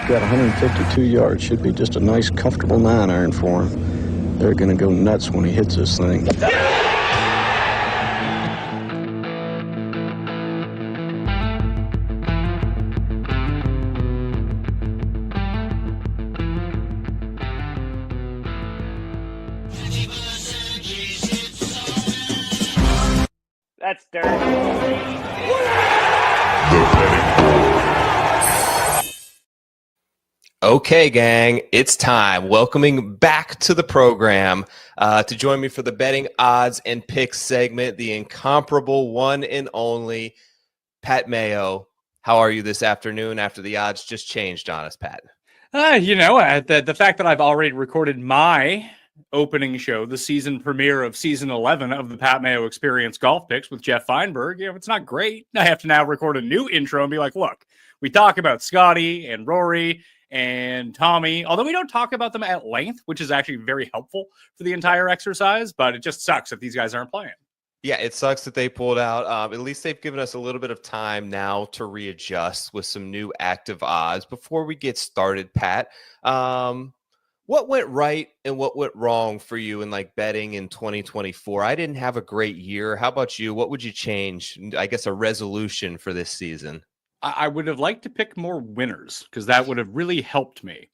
got 152 yards. Should be just a nice, comfortable 9-iron for him. They're going to go nuts when he hits this thing. That's dirty. Okay, gang, it's time. Welcoming back to the program to join me for the betting odds and picks segment, the incomparable one and only Pat Mayo. How are you this afternoon after the odds just changed on us, Pat? The fact that I've already recorded my opening show, the season premiere of season 11 of the Pat Mayo Experience Golf Picks with Jeff Feinberg, it's not great. I have to now record a new intro and be like, look, we talk about Scotty and Rory and Tommy, although we don't talk about them at length, which is actually very helpful for the entire exercise, but it just sucks if these guys aren't playing. Yeah, it sucks that they pulled out. At least they've given us a little bit of time now to readjust with some new active odds. Before we get started, Pat, what went right and what went wrong for you in betting in 2024? I didn't have a great year. How about you? What would you change? I guess a resolution for this season. I would have liked to pick more winners because that would have really helped me.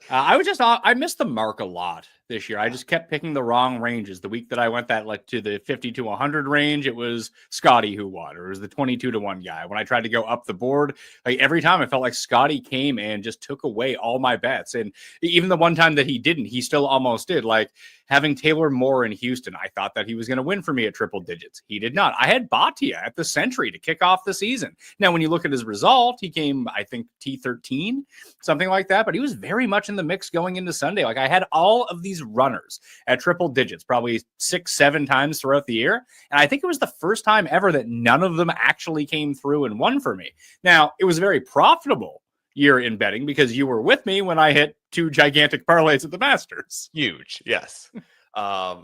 I missed the mark a lot this year. I just kept picking the wrong ranges. The week that I went to the 50 to 100 range, it was Scotty who won, or it was the 22 to 1 guy. When I tried to go up the board, every time I felt like Scotty came and just took away all my bets. And even the one time that he didn't, he still almost did. Having Taylor Moore in Houston, I thought that he was going to win for me at triple digits. He did not. I had Bhatia at the Sentry to kick off the season. Now, when you look at his result, he came, I think, T13, something like that, but he was very much in the mix going into Sunday. I had all of these runners at triple digits, probably 6-7 times throughout the year. And I think it was the first time ever that none of them actually came through and won for me. Now, it was a very profitable year in betting because you were with me when I hit 2 gigantic parlays at the Masters. Huge, yes.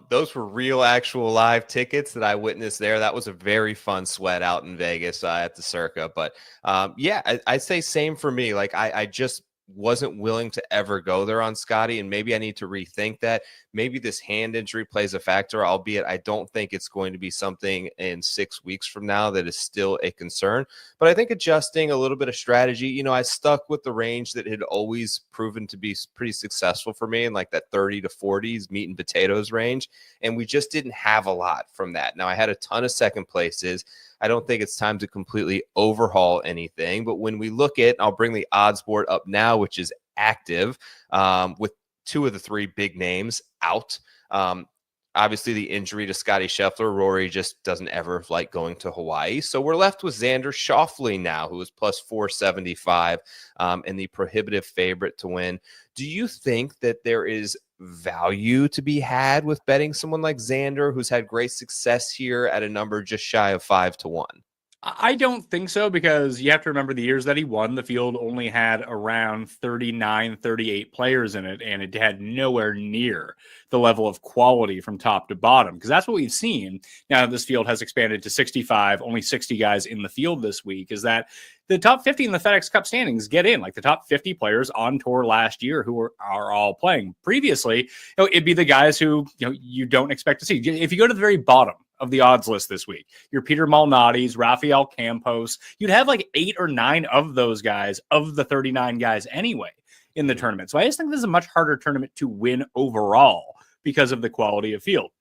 Those were real, actual live tickets that I witnessed there. That was a very fun sweat out in Vegas at the Circa. But I say same for me. I just wasn't willing to ever go there on Scotty, and maybe I need to rethink that. Maybe this hand injury plays a factor, albeit I don't think it's going to be something in 6 weeks from now that is still a concern. But I think adjusting a little bit of strategy, I stuck with the range that had always proven to be pretty successful for me in that 30 to 40s meat and potatoes range, and we just didn't have a lot from that. Now, I had a ton of second places. I don't think it's time to completely overhaul anything. But when we look at, I'll bring the odds board up now, which is active with 2 of the 3 big names out. Obviously, the injury to Scotty Scheffler. Rory just doesn't ever like going to Hawaii. So we're left with Xander Schauffele now, who is plus 475 and the prohibitive favorite to win. Do you think that there is value to be had with betting someone like Xander, who's had great success here at a number just shy of 5 to 1? I don't think so, because you have to remember the years that he won, the field only had around 39, 38 players in it, and it had nowhere near the level of quality from top to bottom, because that's what we've seen. Now that this field has expanded to 65, only 60 guys in the field this week, is that the top 50 in the FedEx Cup standings get in, the top 50 players on tour last year who are all playing. Previously, it'd be the guys who you don't expect to see. If you go to the very bottom of the odds list this week, your Peter Malnati's, Rafael Campos, you'd have 8 or 9 of those guys of the 39 guys anyway in the tournament. So I just think this is a much harder tournament to win overall because of the quality of field.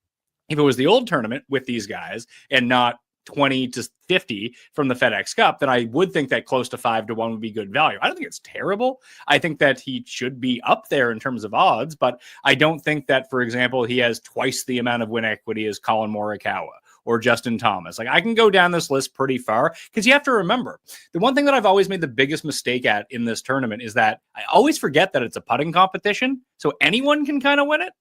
If it was the old tournament with these guys and not 20 to 50 from the FedEx Cup, then I would think that close to 5 to 1 would be good value. I don't think it's terrible. I think that he should be up there in terms of odds, but I don't think that, for example, he has twice the amount of win equity as Colin Morikawa or Justin Thomas. I can go down this list pretty far, because you have to remember, the one thing that I've always made the biggest mistake at in this tournament is that I always forget that it's a putting competition, so anyone can kind of win it.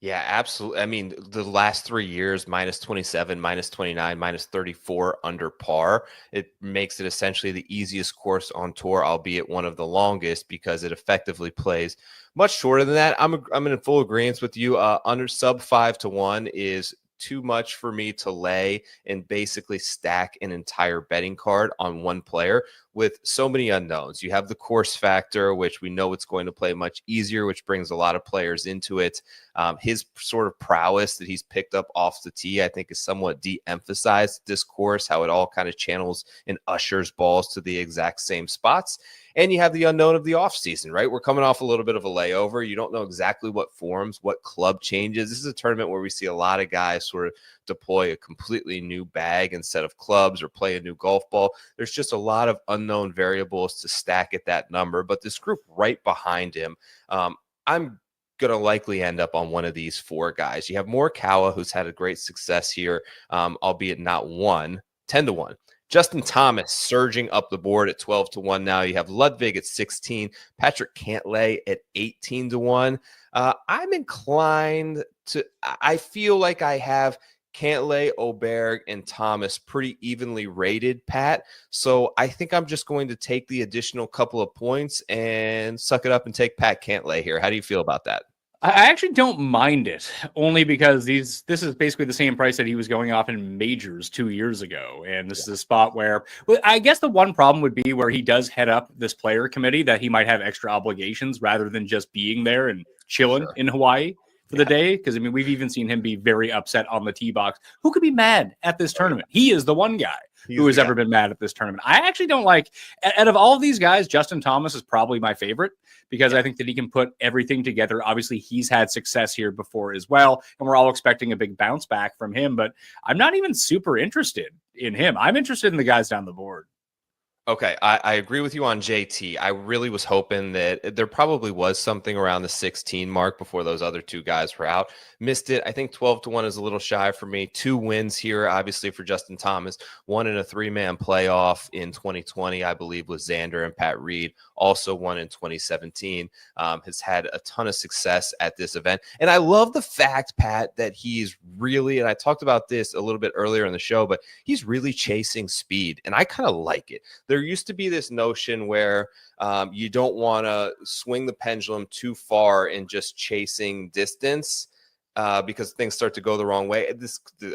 Yeah, absolutely. I mean, the last 3 years, minus 27, minus 29, minus 34 under par. It makes it essentially the easiest course on tour, albeit one of the longest, because it effectively plays much shorter than that. I'm in full agreement with you. Under sub 5 to 1 is too much for me to lay and basically stack an entire betting card on one player. with so many unknowns. You have the course factor, which we know it's going to play much easier, which brings a lot of players into it. His sort of prowess that he's picked up off the tee, I think, is somewhat de-emphasized this course, how it all kind of channels and ushers balls to the exact same spots. And you have the unknown of the offseason, right? We're coming off a little bit of a layover. You don't know exactly what forms, what club changes. This is a tournament where we see a lot of guys sort of deploy a completely new bag and set of clubs or play a new golf ball. There's just a lot of unknown variables to stack at that number. But this group right behind him, I'm going to likely end up on one of these four guys. You have Morikawa, who's had a great success here, albeit not 10-1. Justin Thomas surging up the board at 12-1 now. You have Ludwig at 16, Patrick Cantlay at 18-1. I'm inclined to, I feel like I have Cantlay, Oberg, and Thomas pretty evenly rated, Pat. So I think I'm just going to take the additional couple of points and suck it up and take Pat Cantlay here. How do you feel about that? I actually don't mind it, only because this is basically the same price that he was going off in majors 2 years ago. And this is a spot where, well, I guess the one problem would be where he does head up this player committee, that he might have extra obligations rather than just being there and chilling in Hawaii for the day. Because, I mean, we've even seen him be very upset on the tee box. Who could be mad at this tournament? He is the one guy who has ever been mad at this tournament. I actually don't like, out of all of these guys, Justin Thomas is probably my favorite, because I think that he can put everything together. Obviously, he's had success here before as well, and we're all expecting a big bounce back from him, but I'm not even super interested in him. I'm interested in the guys down the board. Okay, I agree with you on JT. I really was hoping that there probably was something around the 16 mark before those other two guys were out. Missed it. I think 12-1 is a little shy for me. 2 wins here, obviously, for Justin Thomas. 1 in a 3-man playoff in 2020, I believe, with Xander and Pat Reed. Also 1 in 2017. Has had a ton of success at this event. And I love the fact, Pat, that he's really, and I talked about this a little bit earlier in the show, but he's really chasing speed. And I kind of like it. There used to be this notion where you don't want to swing the pendulum too far in just chasing distance because things start to go the wrong way.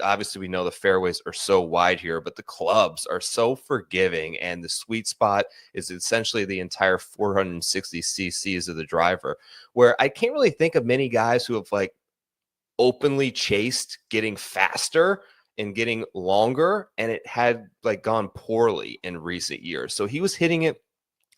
Obviously, we know the fairways are so wide here, but the clubs are so forgiving, and the sweet spot is essentially the entire 460 cc's of the driver, where I can't really think of many guys who have like openly chased getting faster and getting longer, and it had like gone poorly in recent years. So he was hitting it,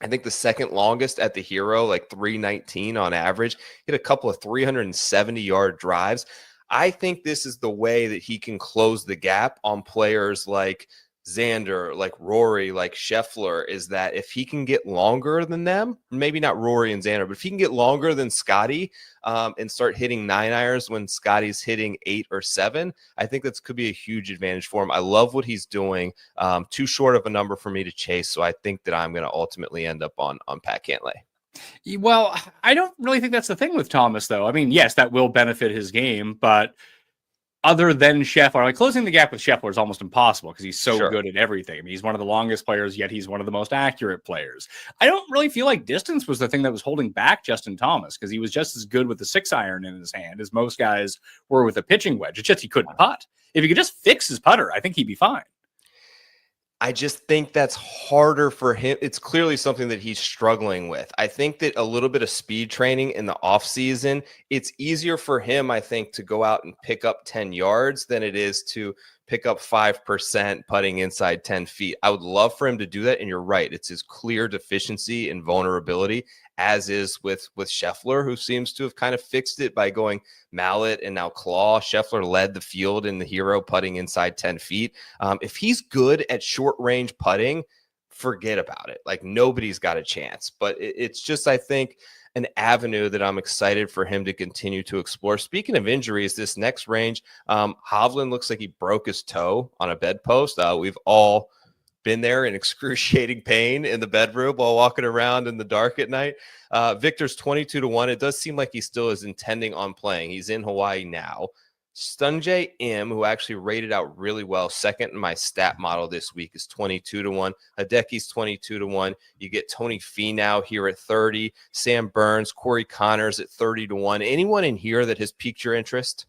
I think, the second longest at the Hero, like 319 on average. Hit a couple of 370-yard drives. I think this is the way that he can close the gap on players like Xander, like Rory, like Scheffler, is that if he can get longer than them, maybe not Rory and Xander, but if he can get longer than Scotty and start hitting 9-irons when Scotty's hitting 8 or 7, I think that could be a huge advantage for him. I love what he's doing. Too short of a number for me to chase, so I think that I'm going to ultimately end up on Pat Cantlay. Well, I don't really think that's the thing with Thomas, though. I mean, yes, that will benefit his game, but other than Scheffler, like closing the gap with Scheffler is almost impossible because he's so good at everything. I mean, he's one of the longest players, yet he's one of the most accurate players. I don't really feel like distance was the thing that was holding back Justin Thomas, because he was just as good with the 6-iron in his hand as most guys were with a pitching wedge. It's just he couldn't putt. If he could just fix his putter, I think he'd be fine. I just think that's harder for him. It's clearly something that he's struggling with. I think that a little bit of speed training in the off season, it's easier for him, I think, to go out and pick up 10 yards than it is to pick up 5% putting inside 10 feet. I would love for him to do that. And you're right. It's his clear deficiency and vulnerability, as is with Scheffler, who seems to have kind of fixed it by going mallet and now claw. Scheffler led the field in the Hero putting inside 10 feet. If he's good at short range putting, forget about it. Like, nobody's got a chance. But it's just, I think, an avenue that I'm excited for him to continue to explore. Speaking of injuries, this next range, Hovland looks like he broke his toe on a bedpost. We've all been there in excruciating pain in the bedroom while walking around in the dark at night. Victor's 22-1. It does seem like he still is intending on playing. He's in Hawaii now. Stunjay Im, who actually rated out really well, second in my stat model this week, is 22-1. Hideki's 22-1. You get Tony Finau here at 30. Sam Burns, Corey Connors at 30-1. Anyone in here that has piqued your interest?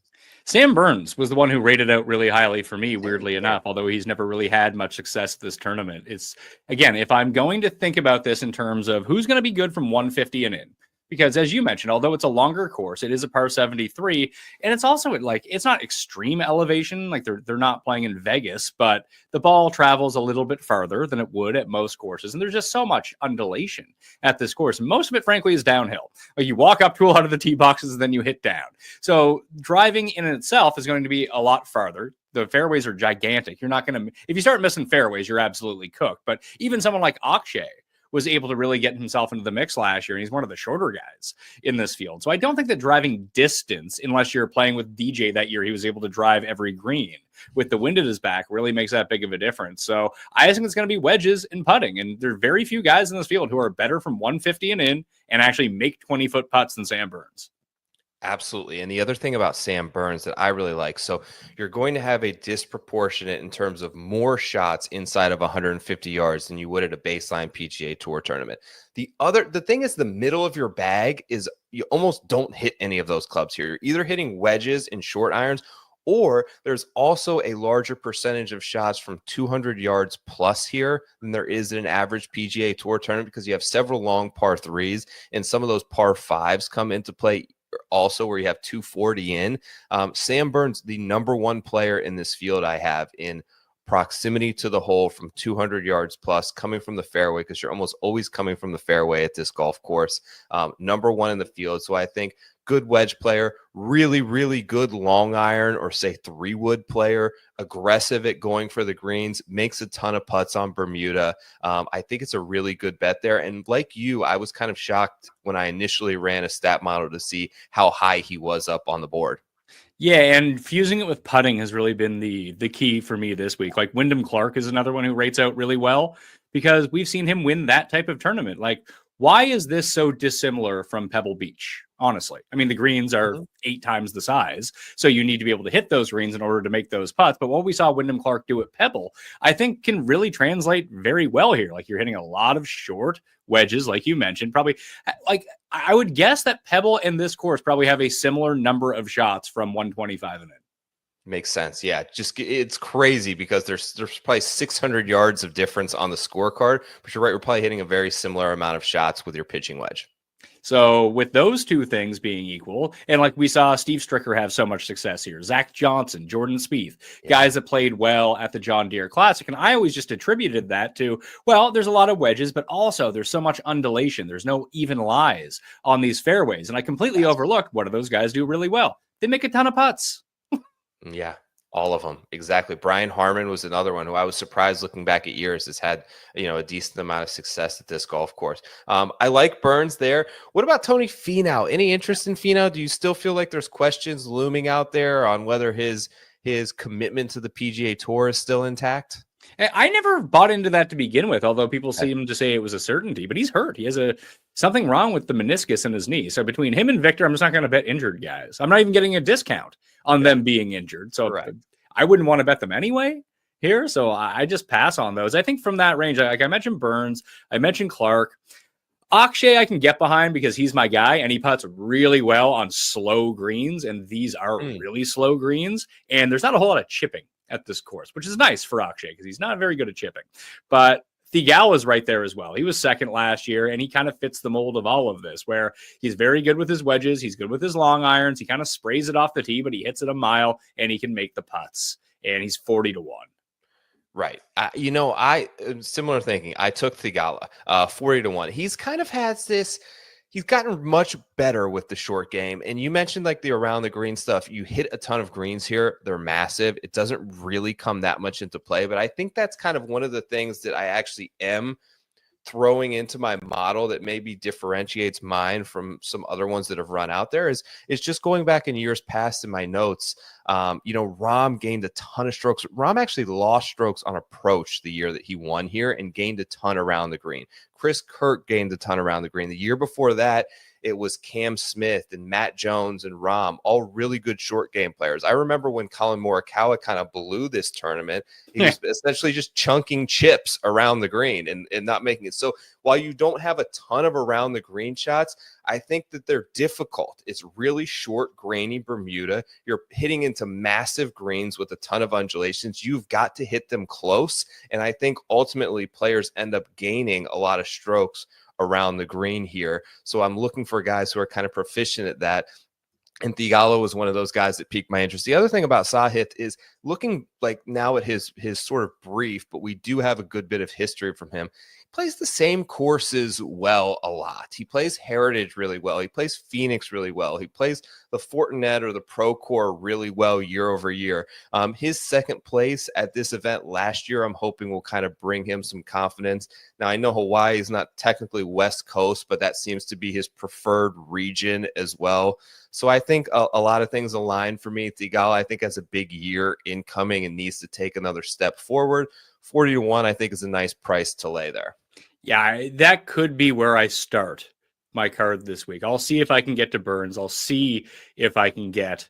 Sam Burns was the one who rated out really highly for me, weirdly enough, although he's never really had much success this tournament. It's, again, if I'm going to think about this in terms of who's going to be good from 150 and in, because as you mentioned, although it's a longer course, it is a par 73, and it's also like it's not extreme elevation, like they're not playing in Vegas, but the ball travels a little bit farther than it would at most courses, and there's just so much undulation at this course. Most of it, frankly, is downhill. Like you walk up to a lot of the tee boxes, and then you hit down. So driving in itself is going to be a lot farther. The fairways are gigantic. You're not going to, if you start missing fairways, you're absolutely cooked. But even someone like Akshay was able to really get himself into the mix last year, and he's one of the shorter guys in this field. So I don't think that driving distance, unless you're playing with DJ that year, he was able to drive every green with the wind at his back, really makes that big of a difference. So I think it's going to be wedges and putting, and there are very few guys in this field who are better from 150 and in and actually make 20-foot putts than Sam Burns. Absolutely. And the other thing about Sam Burns that I really like, so you're going to have a disproportionate in terms of more shots inside of 150 yards than you would at a baseline PGA Tour tournament. The thing is, the middle of your bag is you almost don't hit any of those clubs here. You're either hitting wedges and short irons, or there's also a larger percentage of shots from 200 yards plus here than there is in an average PGA Tour tournament, because you have several long par threes and some of those par fives come into play also, where you have 240 in. Sam Burns, the number one player in this field I have in proximity to the hole from 200 yards plus, coming from the fairway, because you're almost always coming from the fairway at this golf course. Number one in the field. So I think good wedge player, really, really good long iron or say 3-wood player, aggressive at going for the greens, makes a ton of putts on Bermuda. I think it's a really good bet there. And like you, I was kind of shocked when I initially ran a stat model to see how high he was up on the board. Yeah, and fusing it with putting has really been the key for me this week. Like Wyndham Clark is another one who rates out really well, because we've seen him win that type of tournament. Like, why is this so dissimilar from Pebble Beach? Honestly, I mean, the greens are 8 times the size, so you need to be able to hit those greens in order to make those putts. But what we saw Wyndham Clark do at Pebble, I think can really translate very well here. Like, you're hitting a lot of short wedges, like you mentioned. Probably, like, I would guess that Pebble and this course probably have a similar number of shots from 125 and in. Makes sense. Yeah, just it's crazy because there's probably 600 yards of difference on the scorecard, but you're right, we're probably hitting a very similar amount of shots with your pitching wedge. So with those two things being equal, and like we saw Steve Stricker have so much success here, Zach Johnson, Jordan Spieth, guys that played well at the John Deere Classic. And I always just attributed that to, well, there's a lot of wedges, but also there's so much undulation. There's no even lies on these fairways. And I completely overlooked what do those guys do really well. They make a ton of putts. Yeah, all of them. Exactly. Brian Harmon was another one who I was surprised looking back at years has had, a decent amount of success at this golf course. I like Burns there. What about Tony Finau? Any interest in Finau? Do you still feel like there's questions looming out there on whether his commitment to the PGA Tour is still intact? I never bought into that to begin with, although people seem to say it was a certainty, but he's hurt. He has something wrong with the meniscus in his knee. So between him and Victor, I'm just not going to bet injured guys. I'm not even getting a discount on them being injured. So I wouldn't want to bet them anyway here. So I just pass on those. I think from that range, like I mentioned Burns, I mentioned Clark. Akshay I can get behind because he's my guy and he putts really well on slow greens, and these are really slow greens, and there's not a whole lot of chipping at this course, which is nice for Akshay because he's not very good at chipping. But Thigala is right there as well. He was second last year, and he kind of fits the mold of all of this, where he's very good with his wedges. He's good with his long irons. He kind of sprays it off the tee, but he hits it a mile, and he can make the putts. And he's 40-1. Right. I similar thinking. I took Thigala 40-1. He's kind of has this. He's gotten much better with the short game. And you mentioned like the around the green stuff. You hit a ton of greens here. They're massive. It doesn't really come that much into play. But I think that's kind of one of the things that I actually am throwing into my model that maybe differentiates mine from some other ones that have run out there is just going back in years past in my notes. Rahm gained a ton of strokes. Rahm actually lost strokes on approach the year that he won here and gained a ton around the green. Chris Kirk gained a ton around the green. The year before that, it was Cam Smith and Matt Jones and Rahm, all really good short game players. I remember when Colin Morikawa kind of blew this tournament, he was essentially just chunking chips around the green and not making it. So while you don't have a ton of around the green shots, I think that they're difficult. It's really short, grainy Bermuda. You're hitting into massive greens with a ton of undulations. You've got to hit them close. And I think ultimately players end up gaining a lot of strokes around the green here. So I'm looking for guys who are kind of proficient at that. And Theegala was one of those guys that piqued my interest. The other thing about Sahith is looking like now at his sort of brief, but we do have a good bit of history from him. He plays the same courses well a lot. He plays Heritage really well. He plays Phoenix really well. He plays the Fortinet or the Procore really well year over year. His second place at this event last year, I'm hoping will kind of bring him some confidence. Now, I know Hawaii is not technically West Coast, but that seems to be his preferred region as well. So I think a lot of things align for me. Theegala, I think, has a big year incoming and needs to take another step forward. 40-1, I think, is a nice price to lay there. Yeah, that could be where I start my card this week. I'll see if I can get to Burns. I'll see if I can get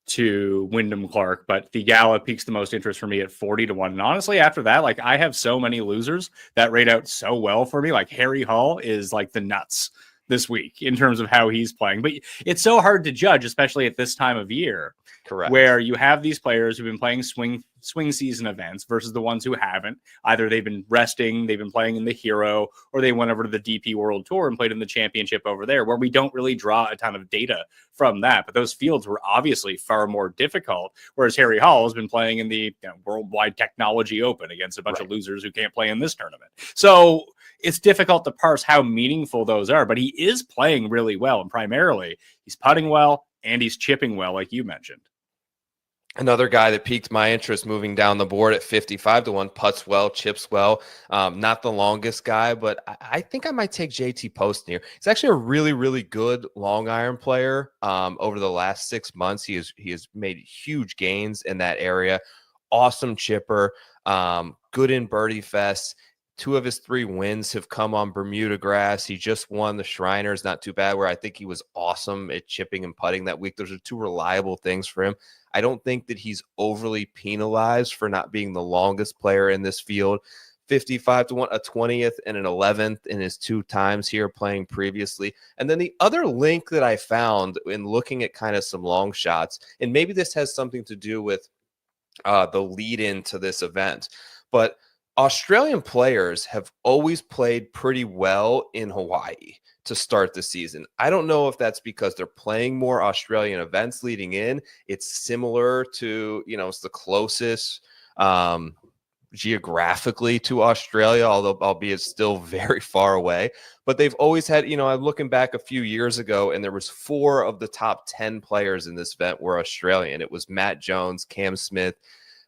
to Wyndham Clark, but Theegala piques the most interest for me at 40-1. And honestly, after that, like, I have so many losers that rate out so well for me. Like, Harry Hall is like the nuts this week in terms of how he's playing, but it's so hard to judge, especially at this time of year. Correct. Where you have these players who've been playing swing season events versus the ones who haven't. Either they've been resting, they've been playing in the Hero, or they went over to the DP World Tour and played in the championship over there, where we don't really draw a ton of data from that. But those fields were obviously far more difficult, whereas Harry Hall has been playing in the Worldwide Technology Open against a bunch of losers who can't play in this tournament. So it's difficult to parse how meaningful those are, but he is playing really well, and primarily he's putting well and he's chipping well, like you mentioned. Another guy that piqued my interest moving down the board at 55-1, putts well, chips well. Not the longest guy, but I think I might take JT Poston here. He's actually a really, really good long iron player. Over the last 6 months, he has made huge gains in that area. Awesome chipper, good in birdie fest. 2 of his 3 wins have come on Bermuda grass. He just won the Shriners, not too bad, where I think he was awesome at chipping and putting that week. Those are 2 reliable things for him. I don't think that he's overly penalized for not being the longest player in this field. 55-1, a 20th and an 11th in his 2 times here playing previously. And then the other link that I found in looking at kind of some long shots, and maybe this has something to do with the lead into this event, but Australian players have always played pretty well in Hawaii to start the season. I don't know if that's because they're playing more Australian events leading in. It's similar to, it's the closest geographically to Australia, albeit still very far away. But they've always had, I'm looking back a few years ago, and there was 4 of the top 10 players in this event were Australian. It was Matt Jones, Cam Smith,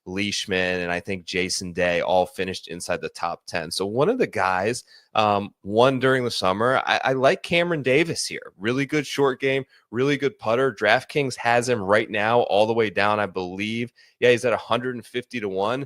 Leishman, and I think Jason Day all finished inside the top 10. So one of the guys won during the summer. I like Cameron Davis here. Really good short game, really good putter. DraftKings has him right now all the way down, I believe. Yeah, he's at 150-1.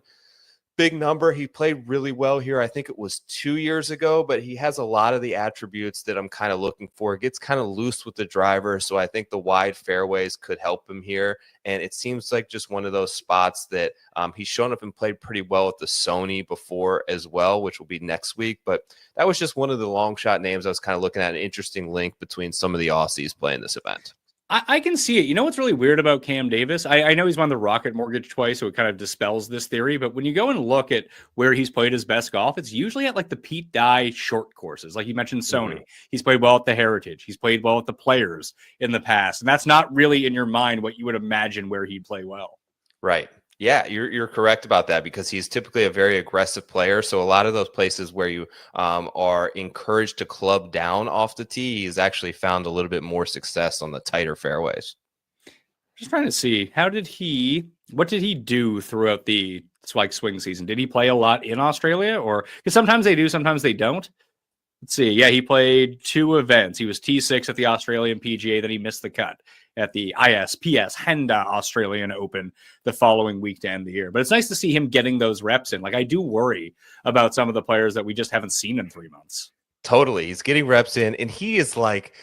Big number. He played really well here. I think it was 2 years ago, but he has a lot of the attributes that I'm kind of looking for. Gets kind of loose with the driver, so I think the wide fairways could help him here. And it seems like just one of those spots that he's shown up and played pretty well at the Sony before as well, which will be next week. But that was just one of the long shot names I was kind of looking at, an interesting link between some of the Aussies playing this event. I can see it. You know what's really weird about Cam Davis? I know he's won the Rocket Mortgage twice, so it kind of dispels this theory. But when you go and look at where he's played his best golf, it's usually at like the Pete Dye short courses. Like you mentioned, Sony. He's played well at the Heritage. He's played well at the Players in the past. And that's not really in your mind what you would imagine where he'd play well. Right. Yeah, you're correct about that, because he's typically a very aggressive player. So a lot of those places where you are encouraged to club down off the tee, he's actually found a little bit more success on the tighter fairways. Just trying to see, what did he do throughout the swing season? Did he play a lot in Australia, or because sometimes they do, sometimes they don't? Let's see. Yeah, he played 2 events. He was T6 at the Australian PGA, then he missed the cut at the ISPS Henda Australian Open the following week to end the year. But it's nice to see him getting those reps in. Like, I do worry about some of the players that we just haven't seen in 3 months. Totally. He's getting reps in, and he is like,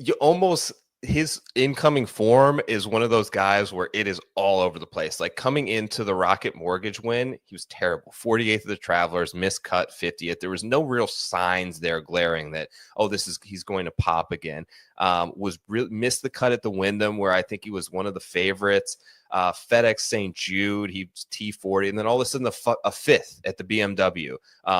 you almost his incoming form is one of those guys where it is all over the place. Like coming into the Rocket Mortgage win, he was terrible. 48th of the Travelers, miscut 50th. There was no real signs there glaring that, oh, he's going to pop again. Missed the cut at the Wyndham, where I think he was one of the favorites. FedEx St. Jude, he was T40, and then all of a sudden a fifth at the BMW.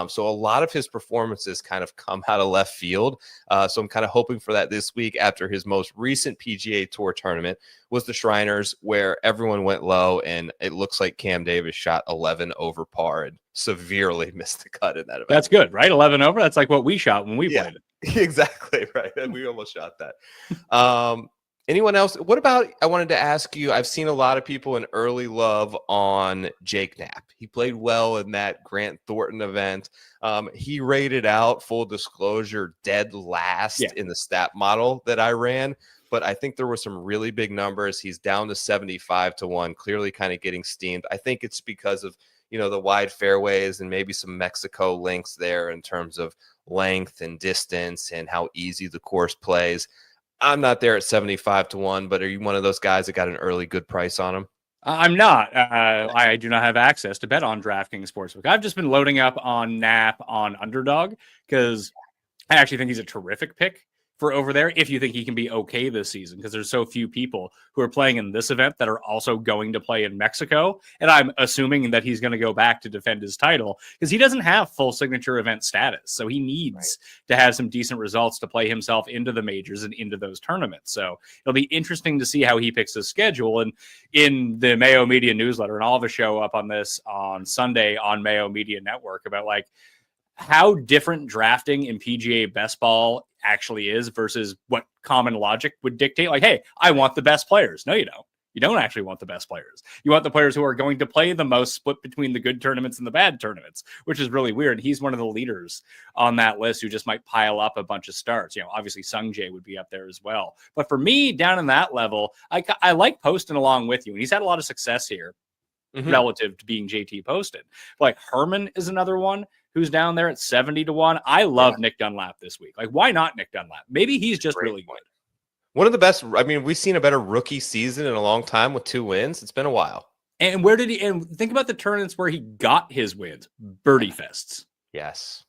So a lot of his performances kind of come out of left field. So I'm kind of hoping for that this week after his most recent PGA Tour tournament was the Shriners, where everyone went low, and it looks like Cam Davis shot 11 over par and severely missed the cut in that event. That's good, right? 11 over. That's like what we shot when we played it. Exactly right. We almost shot that. Anyone else? What about, I wanted to ask you, I've seen a lot of people in early love on Jake Knapp. He played well in that Grant Thornton event. He rated out, full disclosure, dead last in the stat model that I ran. But I think there were some really big numbers. He's down to 75-1, clearly kind of getting steamed. I think it's because of, the wide fairways and maybe some Mexico links there in terms of length and distance and how easy the course plays. I'm not there at 75-1, but are you one of those guys that got an early good price on him? I'm not. I do not have access to bet on DraftKings Sportsbook. I've just been loading up on Knapp on Underdog because I actually think he's a terrific pick for over there if you think he can be okay this season, because there's so few people who are playing in this event that are also going to play in Mexico. And I'm assuming that he's going to go back to defend his title because he doesn't have full signature event status. So he needs to have some decent results to play himself into the majors and into those tournaments. So it'll be interesting to see how he picks his schedule. And in the Mayo Media newsletter, and I'll have a show up on this on Sunday on Mayo Media Network about like how different drafting in PGA best ball actually is versus what common logic would dictate. Like, hey, I want the best players. No, you don't. You don't actually want the best players. You want the players who are going to play the most, split between the good tournaments and the bad tournaments, which is really weird. He's one of the leaders on that list who just might pile up a bunch of starts. Obviously Sung Jae would be up there as well. But for me, down in that level, I like Poston along with you. And he's had a lot of success here relative to being JT Poston. Like Herman is another one who's down there at 70-1. I love Nick Dunlap this week. Like, why not Nick Dunlap? Maybe he's just really good. One of the best. I mean, we've seen a better rookie season in a long time with 2 wins. It's been a while. And where did he, and think about the tournaments where he got his wins, birdie fests. Yes.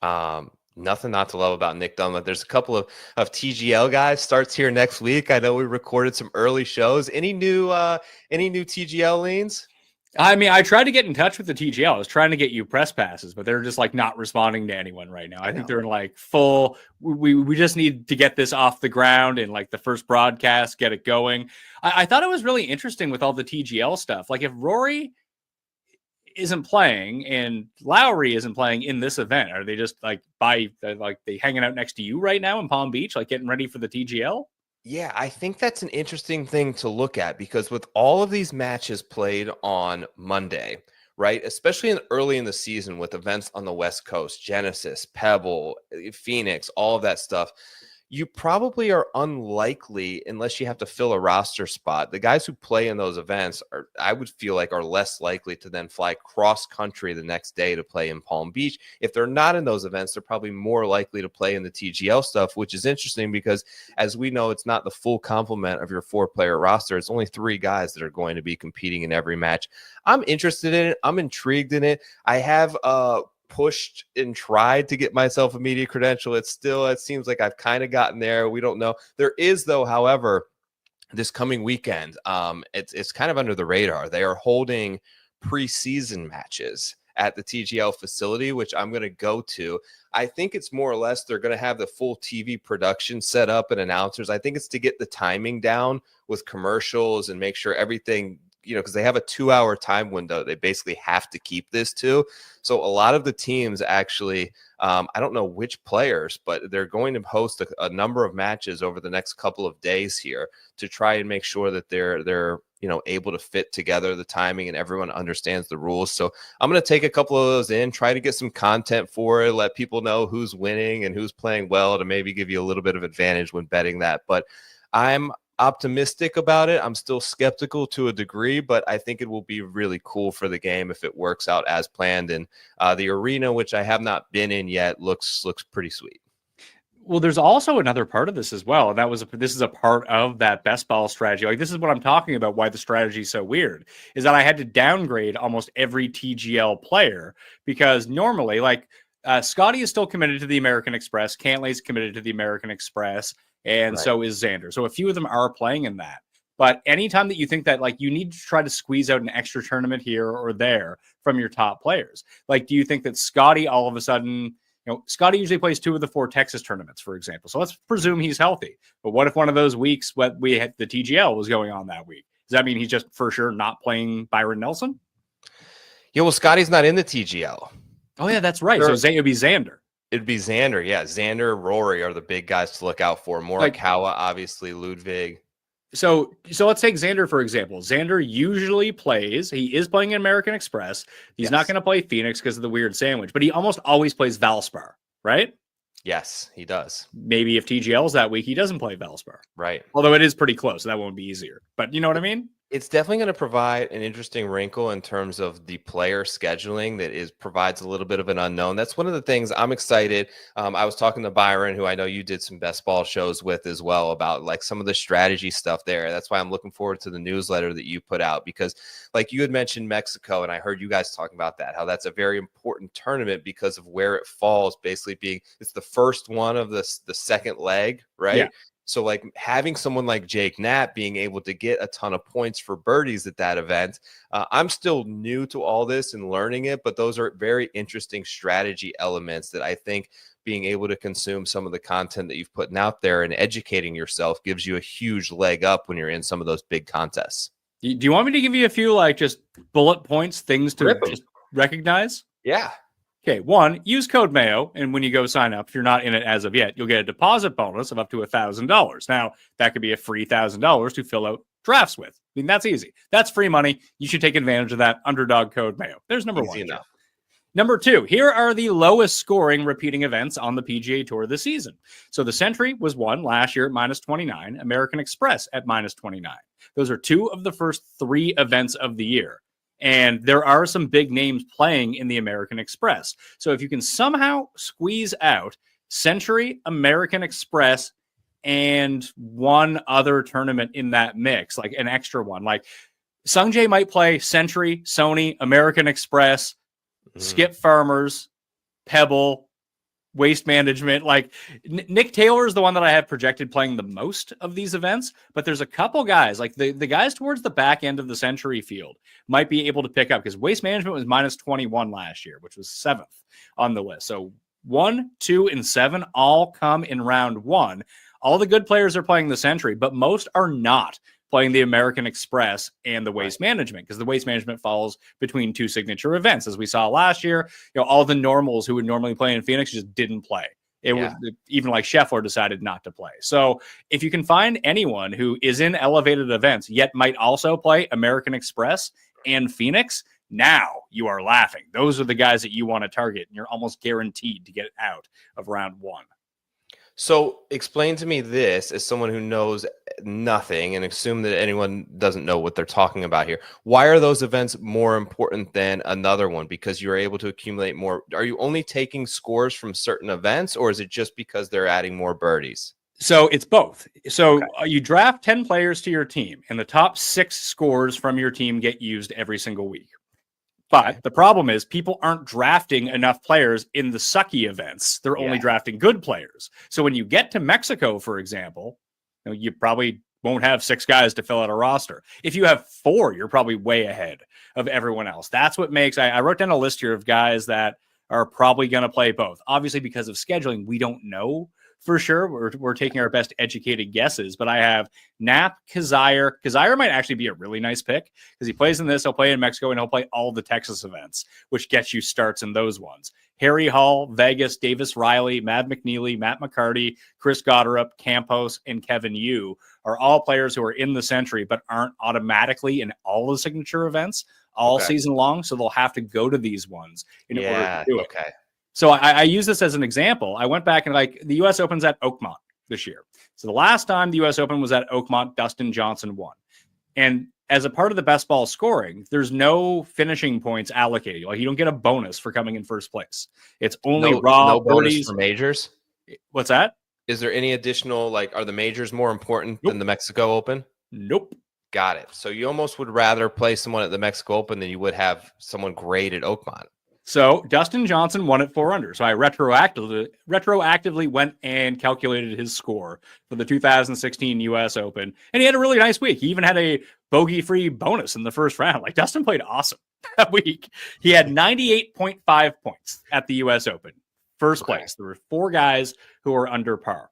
Nothing not to love about Nick Dunlap. There's a couple of TGL guys starts here next week. I know we recorded some early shows. Any new TGL leans? I mean, I tried to get in touch with the TGL. I was trying to get you press passes, but they're just like not responding to anyone right now. I think they're in like full. We just need to get this off the ground and like the first broadcast, get it going. I thought it was really interesting with all the TGL stuff. Like if Rory isn't playing and Lowry isn't playing in this event, are they just like they hanging out next to you right now in Palm Beach, like getting ready for the TGL? Yeah, I think that's an interesting thing to look at because with all of these matches played on Monday, right, especially early in the season with events on the West Coast, Genesis, Pebble, Phoenix, all of that stuff, you probably are unlikely, unless you have to fill a roster spot. The guys who play in those events I would feel like are less likely to then fly cross country the next day to play in Palm Beach. If they're not in those events, they're probably more likely to play in the TGL stuff, which is interesting because as we know, it's not the full complement of your 4-player roster. It's only 3 guys that are going to be competing in every match. I'm interested in it. I'm intrigued in it. I have, pushed and tried to get myself a media credential. It seems like I've kind of gotten there. We don't know. There is though, however, this coming weekend, it's kind of under the radar. They are holding preseason matches at the TGL facility, which I'm going to go to. I think it's more or less they're going to have the full TV production set up and announcers. I think it's to get the timing down with commercials and make sure everything, because they have a 2-hour time window. They basically have to keep this to. So a lot of the teams actually, I don't know which players, but they're going to host a number of matches over the next couple of days here to try and make sure that they're able to fit together the timing and everyone understands the rules. So I'm going to take a couple of those in, try to get some content for it, let people know who's winning and who's playing well to maybe give you a little bit of advantage when betting that. But I'm optimistic about it. I'm still skeptical to a degree, but I think it will be really cool for the game if it works out as planned. And the arena, which I have not been in yet, looks pretty sweet. Well, there's also another part of this as well, and this is a part of that best ball strategy. Like, this is what I'm talking about. Why the strategy is so weird is that I had to downgrade almost every TGL player because normally, like, Scotty is still committed to the American Express, Cantley's committed to the American Express, and Right. so is Xander. So a few of them are playing in that. But anytime that you think that, like, you need to try to squeeze out an extra tournament here or there from your top players, like, do you think that Scotty all of a sudden? Scotty usually plays 2 of the 4 Texas tournaments, for example. So let's presume he's healthy. But what if one of those weeks what we had the TGL was going on that week? Does that mean he's just for sure not playing Byron Nelson? Yeah, well, Scotty's not in the TGL. Oh, yeah, that's right. Sure. So it'd be Xander. It'd be Xander. Yeah, Xander, Rory are the big guys to look out for. Morikawa, obviously, Ludwig. So let's take Xander, for example. Xander usually plays. He is playing in American Express. He's not going to play Phoenix because of the weird sandwich, but he almost always plays Valspar, right? Yes, he does. Maybe if TGL's that week, he doesn't play Valspar. Right. Although it is pretty close. So that won't be easier. But you know what I mean? It's definitely going to provide an interesting wrinkle in terms of the player scheduling that provides a little bit of an unknown. That's one of the things I'm excited. I was talking to Byron, who I know you did some best ball shows with as well, about like some of the strategy stuff there. That's why I'm looking forward to the newsletter that you put out, because like you had mentioned Mexico, and I heard you guys talking about that, how that's a very important tournament because of where it falls, basically being it's the first one of the second leg, right? Yeah. So like having someone like Jake Knapp being able to get a ton of points for birdies at that event. I'm still new to all this and learning it, but those are very interesting strategy elements that I think being able to consume some of the content that you've put out there and educating yourself gives you a huge leg up when you're in some of those big contests. Do you want me to give you a few like just bullet points, things to just recognize? Yeah. Okay, 1, use code Mayo, and when you go sign up, if you're not in it as of yet, you'll get a deposit bonus of up to $1,000. Now, that could be a free $1,000 to fill out drafts with. I mean, that's easy. That's free money. You should take advantage of that. Underdog code Mayo. There's number 1. Enough. Number 2, here are the lowest scoring repeating events on the PGA Tour this season. So the Sentry was won last year at -29, American Express at -29. Those are 2 of the first 3 events of the year. And there are some big names playing in the American Express. So if you can somehow squeeze out Sentry, American Express, and one other tournament in that mix, like an extra one, like Sungjae might play Sentry, Sony, American Express, Skip Farmers, Pebble, Waste Management. Like Nick Taylor is the one that I have projected playing the most of these events, but there's a couple guys, like the guys towards the back end of the Century field might be able to pick up, because Waste Management was -21 last year, which was 7th on the list. So 1, 2, and 7 all come in round 1. All the good players are playing the Century, but most are not playing the American Express and the Waste Management, because the Waste Management falls between 2 signature events. As we saw last year, all the normals who would normally play in Phoenix just didn't play. It was even like Scheffler decided not to play. So if you can find anyone who is in elevated events, yet might also play American Express and Phoenix, now you are laughing. Those are the guys that you want to target, and you're almost guaranteed to get out of round 1. So explain to me this as someone who knows nothing, and assume that anyone doesn't know what they're talking about here. Why are those events more important than another one? Because you're able to accumulate more. Are you only taking scores from certain events, or is it just because they're adding more birdies? So it's both. So you draft 10 players to your team, and the top 6 scores from your team get used every single week. But the problem is people aren't drafting enough players in the sucky events. They're only drafting good players. So when you get to Mexico, for example, you probably won't have 6 guys to fill out a roster. If you have 4, you're probably way ahead of everyone else. That's what makes, I wrote down a list here of guys that are probably going to play both. Obviously, because of scheduling, we don't know for sure. We're taking our best educated guesses, but I have Knapp, Kazire. Kazire might actually be a really nice pick because he plays in this, he'll play in Mexico, and he'll play all the Texas events, which gets you starts in those ones. Harry Hall, Vegas, Davis Riley, Mad McNeely, Matt McCarty, Chris Gotterup, Campos, and Kevin Yu are all players who are in the Century but aren't automatically in all the signature events all season long, so they'll have to go to these ones in order to do it. So I use this as an example. I went back and the U.S. Open's at Oakmont this year. So the last time the U.S. Open was at Oakmont, Dustin Johnson won. And as a part of the best ball scoring, there's no finishing points allocated. Like you don't get a bonus for coming in first place. It's only raw no bonus birdies for majors. What's that? Is there any additional, like, are the majors more important Nope. than the Mexico Open? Nope. Got it. So you almost would rather play someone at the Mexico Open than you would have someone great at Oakmont. So Dustin Johnson won at 4 under. So I retroactively went and calculated his score for the 2016 U.S. Open, and he had a really nice week. He even had a bogey-free bonus in the first round. Like, Dustin played awesome that week. He had 98.5 points at the U.S. Open, first place. There were 4 guys who were under par.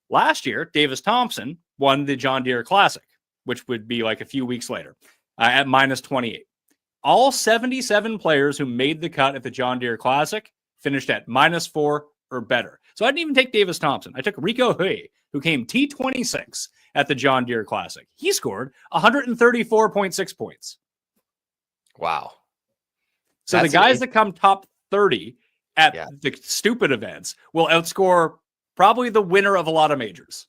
Last year, Davis Thompson won the John Deere Classic, which would be like a few weeks later, at minus 28. All 77 players who made the cut at the John Deere Classic finished at -4 or better. So I didn't even take Davis Thompson. I took Rico Hui, who came T26 at the John Deere Classic. He scored 134.6 points. Wow. So the guys that come top 30 at the stupid events will outscore probably the winner of a lot of majors.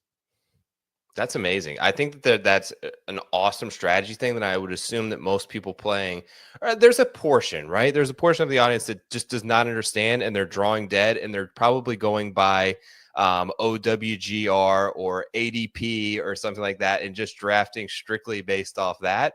That's amazing. I think that that's an awesome strategy thing that I would assume that most people playing, there's a portion, right? There's a portion of the audience that just does not understand, and they're drawing dead, and they're probably going by OWGR or ADP or something like that, and just drafting strictly based off that.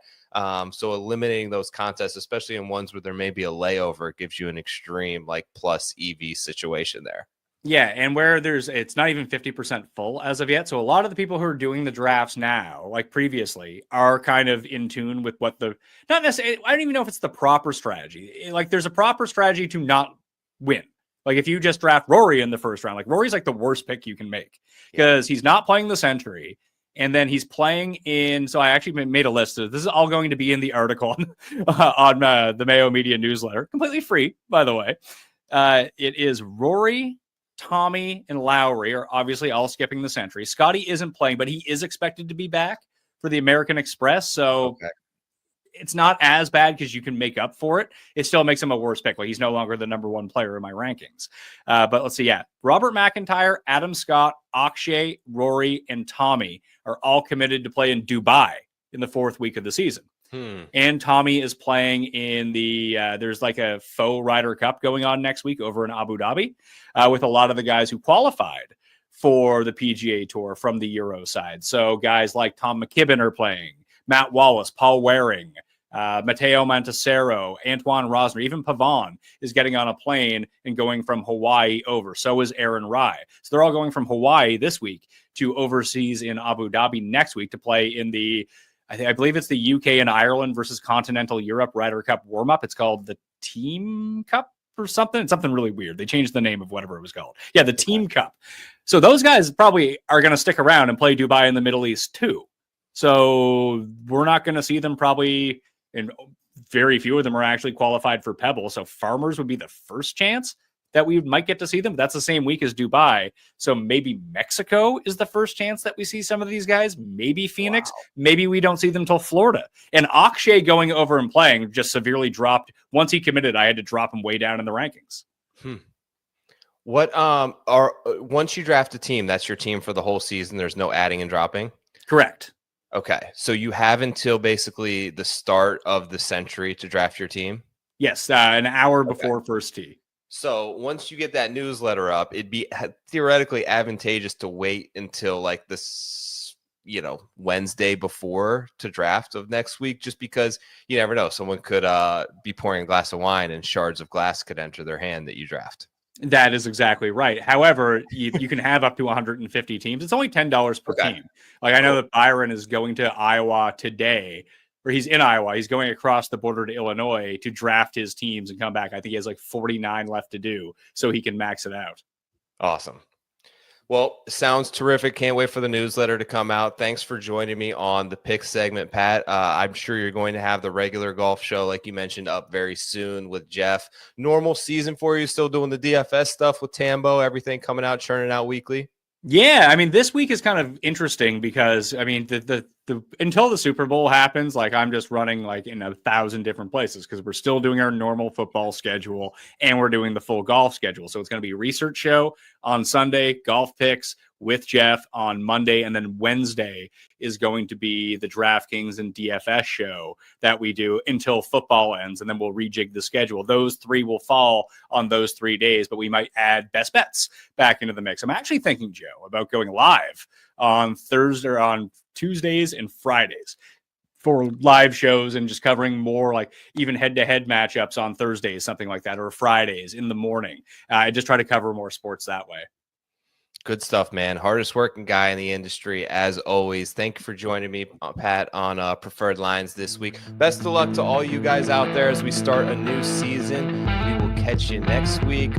So eliminating those contests, especially in ones where there may be a layover, gives you an extreme like plus EV situation there. Yeah, and where it's not even 50% full as of yet. So a lot of the people who are doing the drafts now, like previously, are kind of in tune with what not necessarily, I don't even know if it's the proper strategy. Like, there's a proper strategy to not win. Like, if you just draft Rory in the first round, like, Rory's like the worst pick you can make because he's not playing the Sentry. And then he's playing in, so I actually made a list. This is all going to be in the article on the Mayo Media newsletter, completely free, by the way. It is Rory, Tommy, and Lowry are obviously all skipping the Sentry. Scotty isn't playing, but he is expected to be back for the American Express. So it's not as bad because you can make up for it. It still makes him a worse pick. Like, he's no longer the number 1 player in my rankings. But let's see. Yeah. Robert McIntyre, Adam Scott, Akshay, Rory, and Tommy are all committed to play in Dubai in the 4th week of the season. And Tommy is playing in the, there's like a faux Ryder Cup going on next week over in Abu Dhabi with a lot of the guys who qualified for the PGA Tour from the Euro side. So guys like Tom McKibben are playing, Matt Wallace, Paul Waring, Matteo Montesero, Antoine Rosner, even Pavon is getting on a plane and going from Hawaii over. So is Aaron Rai. So they're all going from Hawaii this week to overseas in Abu Dhabi next week to play in the, I believe it's the UK and Ireland versus Continental Europe Ryder Cup warm-up. It's called the Team Cup or something. It's something really weird. They changed the name of whatever it was called. Yeah, the Team Cup. So those guys probably are going to stick around and play Dubai in the Middle East too. So we're not going to see them probably, and very few of them are actually qualified for Pebble. So Farmers would be the first chance that we might get to see them. That's the same week as Dubai. So maybe Mexico is the first chance that we see some of these guys. Maybe Phoenix. Wow. Maybe we don't see them till Florida. And Akshay going over and playing just severely dropped. Once he committed, I had to drop him way down in the rankings. What once you draft a team, that's your team for the whole season. There's no adding and dropping. Correct. Okay. So you have until basically the start of the Sentry to draft your team? Yes. An hour before first tee. So once you get that newsletter up, it'd be theoretically advantageous to wait until like this, Wednesday before to draft of next week, just because you never know. Someone could be pouring a glass of wine and shards of glass could enter their hand that you draft. That is exactly right. However, you can have up to 150 teams. It's only $10 per team. Like, I know that Byron is going to Iowa today, or he's in Iowa. He's going across the border to Illinois to draft his teams and come back. I think he has like 49 left to do so he can max it out. Awesome. Well, sounds terrific. Can't wait for the newsletter to come out. Thanks for joining me on the pick segment, Pat. I'm sure you're going to have the regular golf show, like you mentioned, up very soon with Jeff. Normal season for you, still doing the DFS stuff with Tambo, everything coming out, churning out weekly? Yeah, I mean, this week is kind of interesting because, I mean, the until the Super Bowl happens, like, I'm just running like in 1,000 different places because we're still doing our normal football schedule and we're doing the full golf schedule. So it's going to be research show on Sunday, golf picks with Jeff on Monday, and then Wednesday is going to be the DraftKings and DFS show that we do until football ends, and then we'll rejig the schedule. Those three will fall on those 3 days, but we might add best bets back into the mix. I'm actually thinking, Joe, about going live on Thursday or on Tuesdays and Fridays for live shows and just covering more like even head-to-head matchups on Thursdays, something like that, or Fridays in the morning. I just try to cover more sports that way. Good stuff, man. Hardest working guy in the industry, as always. Thank you for joining me, Pat, on Preferred Lines this week. Best of luck to all you guys out there as we start a new season. We will catch you next week.